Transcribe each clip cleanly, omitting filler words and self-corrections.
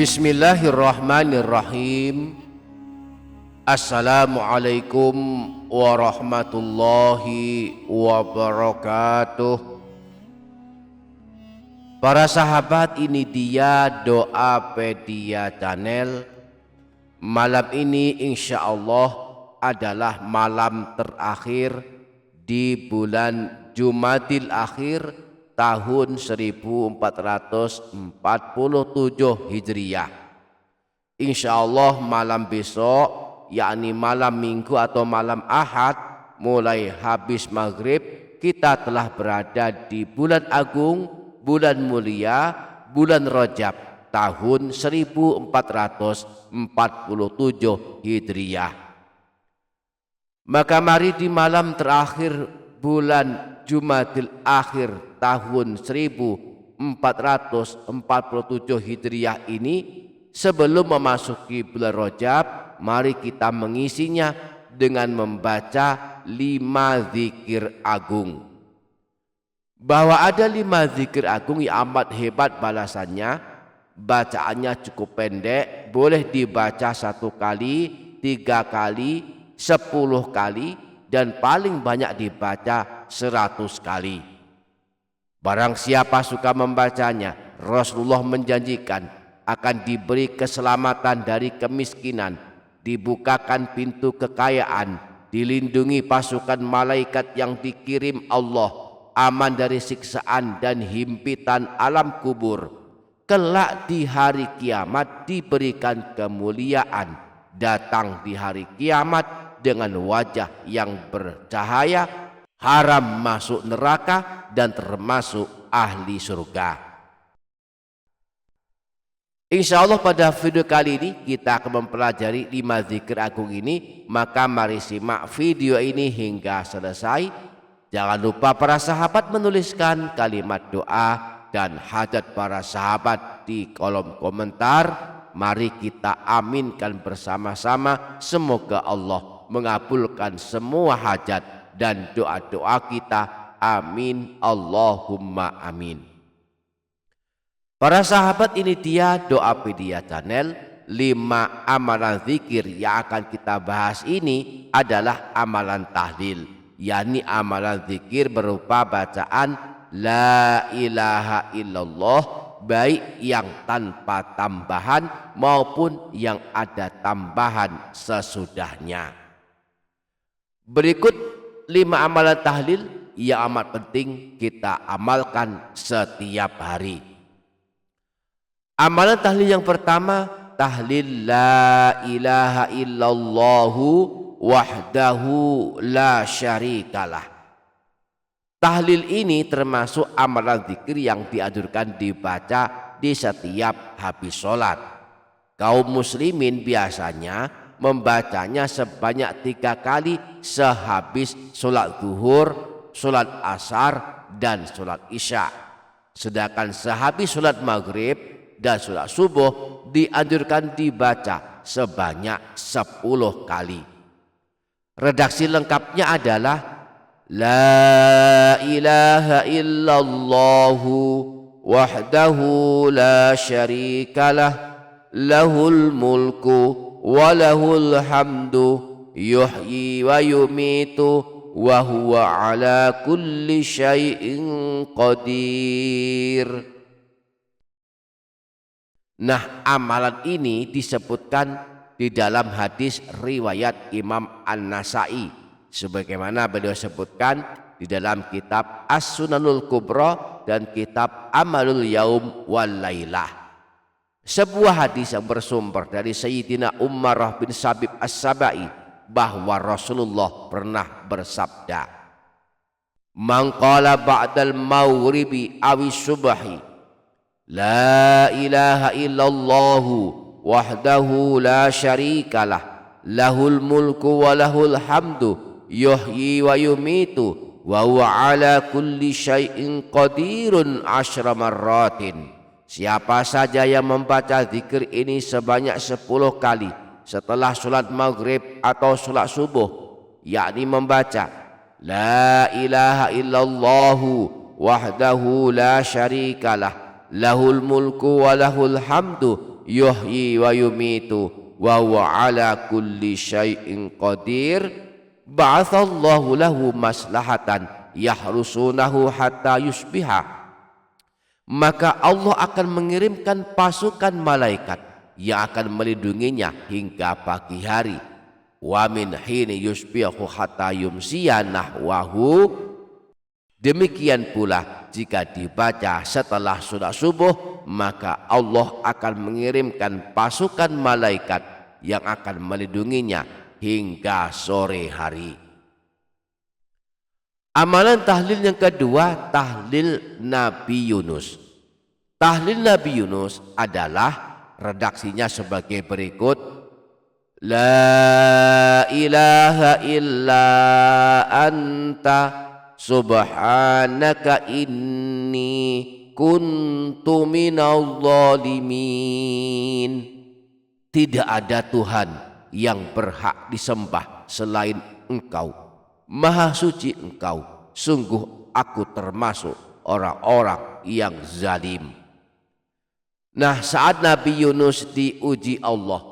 Bismillahirrahmanirrahim. Assalamualaikum warahmatullahi wabarakatuh. Para sahabat, ini dia doa Pedia Channel. Malam ini insya Allah adalah malam terakhir di bulan Jumadil Akhir tahun 1447 Hijriah. Insya Allah malam besok, yakni malam Minggu atau malam Ahad, mulai habis maghrib, kita telah berada di bulan agung, bulan mulia, bulan Rajab tahun 1447 Hijriah. Maka mari di malam terakhir bulan Jumadil Akhir tahun 1447 Hijriah ini, sebelum memasuki bulan Rajab, mari kita mengisinya dengan membaca 5 zikir agung. Bahwa ada 5 zikir agung yang amat hebat balasannya, bacaannya cukup pendek, boleh dibaca 1 kali, 3 kali, 10 kali, dan paling banyak dibaca 100 kali. Barang siapa suka membacanya, Rasulullah menjanjikan akan diberi keselamatan dari kemiskinan, dibukakan pintu kekayaan, dilindungi pasukan malaikat yang dikirim Allah, aman dari siksaan dan himpitan alam kubur. Kelak di hari kiamat diberikan kemuliaan, datang di hari kiamat dengan wajah yang bercahaya, haram masuk neraka dan termasuk ahli surga. Insya Allah pada video kali ini kita akan mempelajari 5 zikir agung ini. Maka mari simak video ini hingga selesai. Jangan lupa para sahabat menuliskan kalimat doa dan hajat para sahabat di kolom komentar. Mari kita aminkan bersama-sama, semoga Allah mengabulkan semua hajat dan doa-doa kita. Amin Allahumma amin. Para sahabat, ini dia doa Pedia Channel. 5 amalan zikir yang akan kita bahas ini adalah amalan tahlil, yakni amalan zikir berupa bacaan la ilaha illallah, baik yang tanpa tambahan maupun yang ada tambahan sesudahnya. Berikut 5 amalan tahlil yang amat penting kita amalkan setiap hari. Amalan tahlil yang pertama, tahlil la ilaha illallahu wahdahu la syarikalah. Tahlil ini termasuk amalan zikir yang dianjurkan dibaca di setiap habis sholat. Kaum muslimin biasanya membacanya sebanyak 3 kali sehabis sholat zuhur, sholat asar, dan sholat isya. Sedangkan sehabis sholat maghrib dan sholat subuh dianjurkan dibaca sebanyak 10 kali. Redaksi lengkapnya adalah la ilaha illallahu wahdahu la syarikalah, lahul mulku walahul hamdu, yuhyi wa yumitu, wa huwa ala kulli syai'in qadir. Nah, amalan ini disebutkan di dalam hadis riwayat Imam An-Nasai, sebagaimana beliau sebutkan di dalam kitab As-Sunanul Kubra dan kitab Amalul Yaum wal Lailah. Sebuah hadis yang bersumber dari Sayyidina Umar bin Sabib As-Sabai, bahwa Rasulullah pernah bersabda, man qala ba'dal maghribi awis subhi la ilaha illallahu wahdahu la syarikalah, lahul mulku wa lahul hamdu, yuhyi wa yumitu, wa huwa ala kulli syai'in qadirun 10 marratin. Siapa saja yang membaca zikir ini sebanyak 10 kali setelah sholat maghrib atau sholat subuh, yakni membaca la ilaha illallahu wahdahu la syarikalah, lahul mulku wa lahul hamdu, yuhyi wa yumitu wa huwa ala kulli syai'in qadir, ba'athallahu lahu maslahatan yahrusunahu hatta yusbiha. Maka Allah akan mengirimkan pasukan malaikat yang akan melindunginya hingga pagi hari. Wa min hini yusbihu hatta yumsiya nahwahu. Demikian pula jika dibaca setelah sudah subuh, maka Allah akan mengirimkan pasukan malaikat yang akan melindunginya hingga sore hari. Amalan tahlil yang kedua, tahlil Nabi Yunus. Tahlil Nabi Yunus adalah redaksinya sebagai berikut: La ilaha illa anta subhanaka inni kuntu minadh dhalimin. Tidak ada Tuhan yang berhak disembah selain Engkau. Maha suci Engkau, sungguh aku termasuk orang-orang yang zalim. Nah, saat Nabi Yunus diuji Allah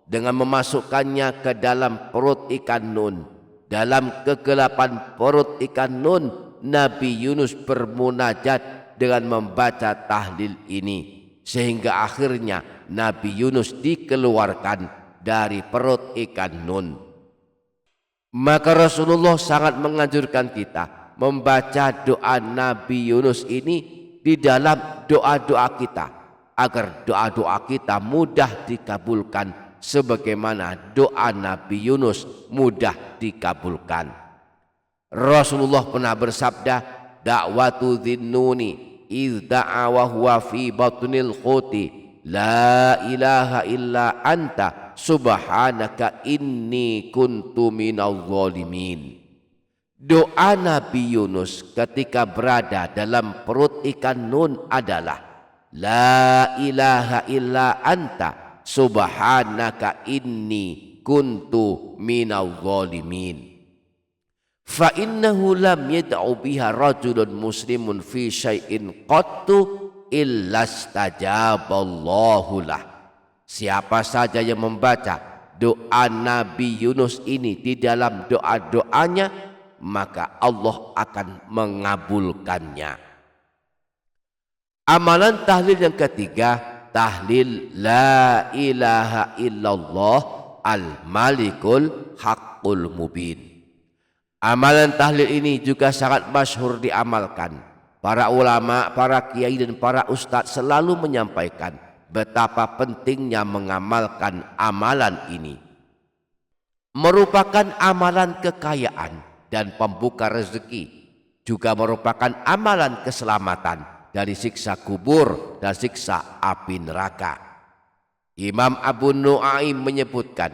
dengan memasukkannya ke dalam perut ikan Nun, dalam kegelapan perut ikan Nun, Nabi Yunus bermunajat dengan membaca tahlil ini, sehingga akhirnya Nabi Yunus dikeluarkan dari perut ikan Nun. Maka Rasulullah sangat menganjurkan kita membaca doa Nabi Yunus ini di dalam doa-doa kita, agar doa-doa kita mudah dikabulkan sebagaimana doa Nabi Yunus mudah dikabulkan. Rasulullah pernah bersabda, da'watu dhinnuni idh da'a wa huwa fi batnil khuti la ilaha illa anta subhanaka inni kuntu minadh dhalimin. Doa Nabi Yunus ketika berada dalam perut ikan Nun adalah La ilaha illa anta subhanaka inni kuntu minadh dhalimin. Fa innahu lam yad'u biha rajulun muslimun fi syai'in qattu illa stajaballahu lah. Siapa saja yang membaca doa Nabi Yunus ini di dalam doa-doanya, maka Allah akan mengabulkannya. Amalan tahlil yang ketiga, tahlil la ilaha illallah al-malikul haqqul mubin. Amalan tahlil ini juga sangat masyhur diamalkan. Para ulama, para kiai dan para ustadz selalu menyampaikan betapa pentingnya mengamalkan amalan ini. Merupakan amalan kekayaan dan pembuka rezeki, juga merupakan amalan keselamatan dari siksa kubur dan siksa api neraka. Imam Abu Nu'aim menyebutkan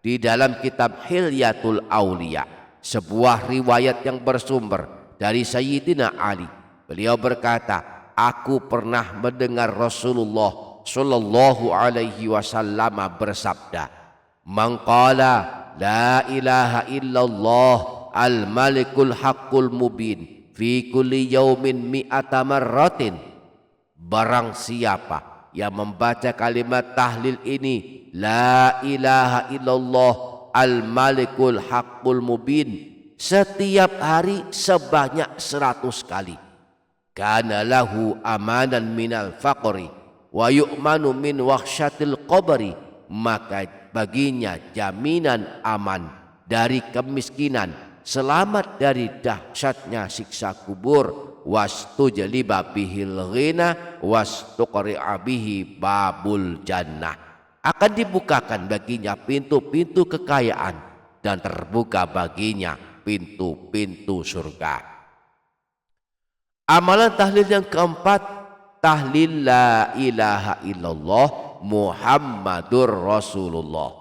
di dalam kitab Hilyatul Auliya, sebuah riwayat yang bersumber dari Sayyidina Ali. Beliau berkata, aku pernah mendengar Rasulullah sallallahu alaihi wasallam bersabda, "Man qala la ilaha illallah al-malikul haqqul mubin fi kulli yaumin mi'ata marratin." Barang siapa yang membaca kalimat tahlil ini, la ilaha illallah al-malikul haqqul mubin, setiap hari sebanyak 100 kali, kana lahu amanan minal faqri wa yu'manu min wahsyatil qabri, maka baginya jaminan aman dari kemiskinan, selamat dari dahsyatnya siksa kubur, wastujliba bihil ghina wastuqri'a bihi babul jannah, akan dibukakan baginya pintu-pintu kekayaan dan terbuka baginya pintu-pintu surga. Amalan tahlil yang keempat, tahlil la ilaha illallah Muhammadur Rasulullah.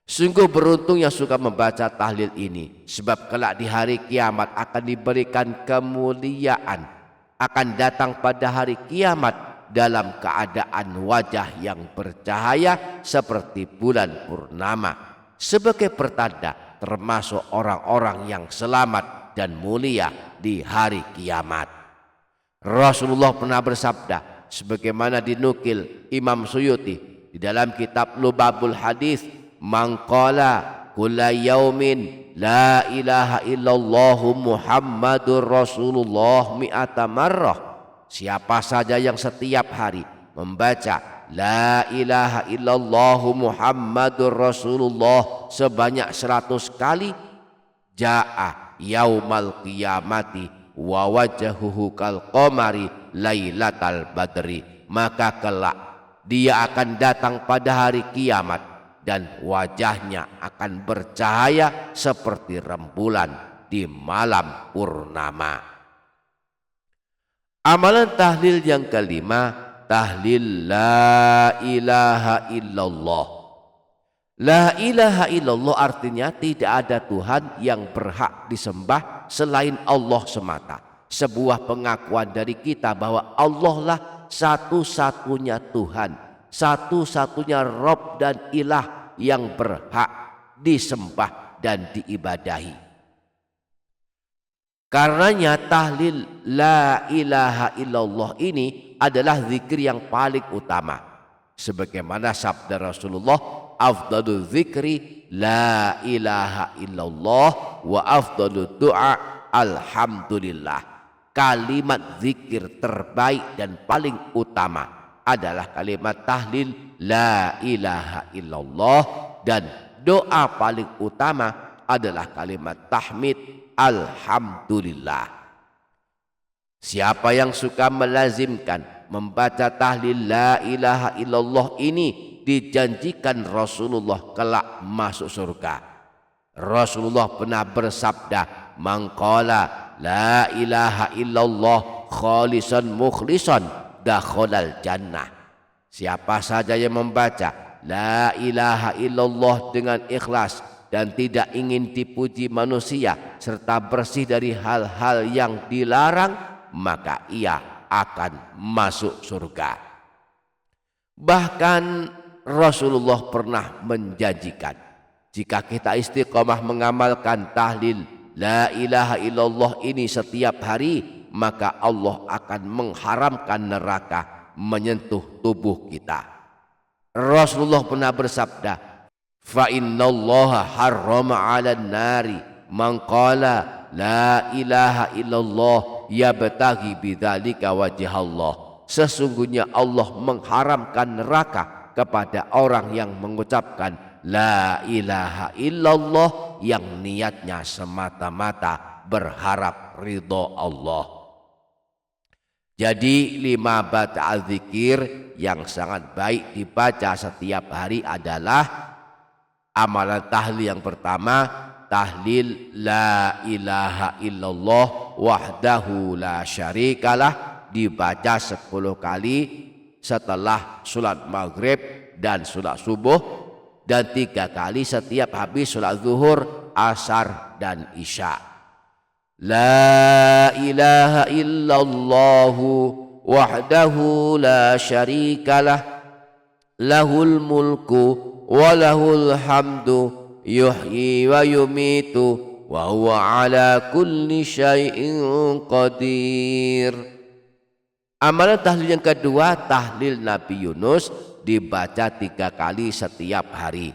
Sungguh beruntung yang suka membaca tahlil ini, sebab kelak di hari kiamat akan diberikan kemuliaan, akan datang pada hari kiamat dalam keadaan wajah yang bercahaya seperti bulan purnama, sebagai pertanda termasuk orang-orang yang selamat dan mulia di hari kiamat. Rasulullah pernah bersabda, sebagaimana dinukil Imam Suyuti di dalam kitab Lubabul Hadis, man qala kulla yaumin la ilaha illallah Muhammadur Rasulullah mi'ata marrah, siapa saja yang setiap hari membaca la ilaha illallah Muhammadur Rasulullah sebanyak 100 kali, ja'a yaumal qiyamati wa wajhuhu kal qamari lailatal badri, maka kelak dia akan datang pada hari kiamat dan wajahnya akan bercahaya seperti rembulan di malam purnama. Amalan tahlil yang kelima, tahlil la ilaha illallah. La ilaha illallah artinya tidak ada Tuhan yang berhak disembah selain Allah semata. Sebuah pengakuan dari kita bahwa Allah lah satu-satunya Tuhan, satu-satunya Rabb dan Ilah yang berhak disembah dan diibadahi. Karenanya tahlil la ilaha illallah ini adalah zikir yang paling utama. Sebagaimana sabda Rasulullah, afdalul zikri la ilaha illallah wa afdalud du'a alhamdulillah. Kalimat zikir terbaik dan paling utama adalah kalimat tahlil la ilaha illallah, dan doa paling utama adalah kalimat tahmid alhamdulillah. Siapa yang suka melazimkan membaca tahlil la ilaha illallah ini dijanjikan Rasulullah kelak masuk surga. Rasulullah pernah bersabda, man qala la ilaha illallah khalisan mukhlisan dakhalal jannah. Siapa saja yang membaca la ilaha illallah dengan ikhlas dan tidak ingin dipuji manusia serta bersih dari hal-hal yang dilarang, maka ia akan masuk surga. Bahkan Rasulullah pernah menjanjikan, jika kita istiqomah mengamalkan tahlil la ilaha illallah ini setiap hari, maka Allah akan mengharamkan neraka menyentuh tubuh kita. Rasulullah pernah bersabda, fa innallaha harrama 'alan nari man qala la ilaha illallah yabtaghi bidzalika wajhallah. Sesungguhnya Allah mengharamkan neraka kepada orang yang mengucapkan la ilaha illallah yang niatnya semata-mata berharap ridho Allah. Jadi 5 bacaan zikir yang sangat baik dibaca setiap hari adalah amalan tahlil yang pertama, tahlil la ilaha illallah wahdahu la syarikalah, dibaca 10 kali setelah sholat maghrib dan sholat subuh, dan 3 kali setiap habis sholat zuhur, asar dan isya. La ilaha illallah wahdahu la syarikalah lahul mulku wa lahul hamdu yuhyi wa yumitu wa huwa ala kulli syai'in qadir. Amalan tahlil yang kedua, tahlil Nabi Yunus, dibaca 3 kali setiap hari.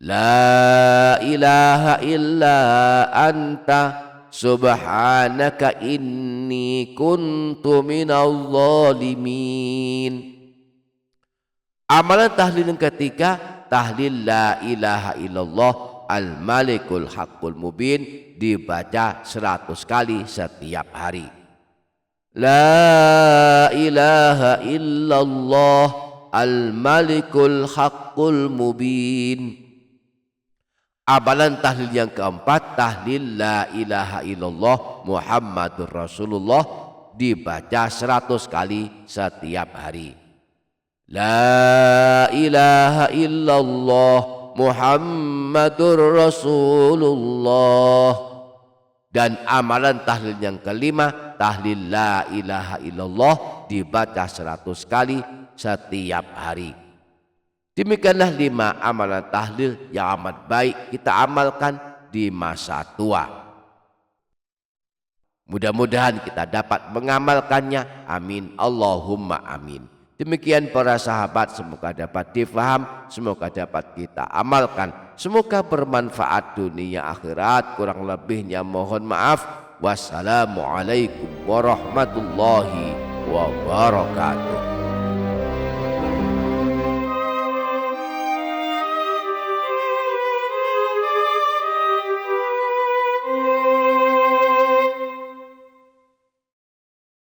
La ilaha illa anta subhanaka inni kuntu minal zalimin. Amalan tahlil yang ketiga, tahlil la ilaha illallah al-malikul haqqul mubin, dibaca 100 kali setiap hari. La ilaha illallah al-malikul haqqul mubin. Amalan tahlil yang keempat, tahlil la ilaha illallah Muhammadur Rasulullah, dibaca 100 kali setiap hari. La ilaha illallah Muhammadur Rasulullah. Dan amalan tahlil yang kelima, tahlil la ilaha illallah, dibaca 100 kali setiap hari. Demikianlah 5 amalan tahlil yang amat baik kita amalkan di masa tua. Mudah-mudahan kita dapat mengamalkannya. Amin. Allahumma amin. Demikian para sahabat, semoga dapat difaham, semoga dapat kita amalkan. Semoga bermanfaat dunia akhirat. Kurang lebihnya mohon maaf. Wassalamualaikum warahmatullahi wabarakatuh.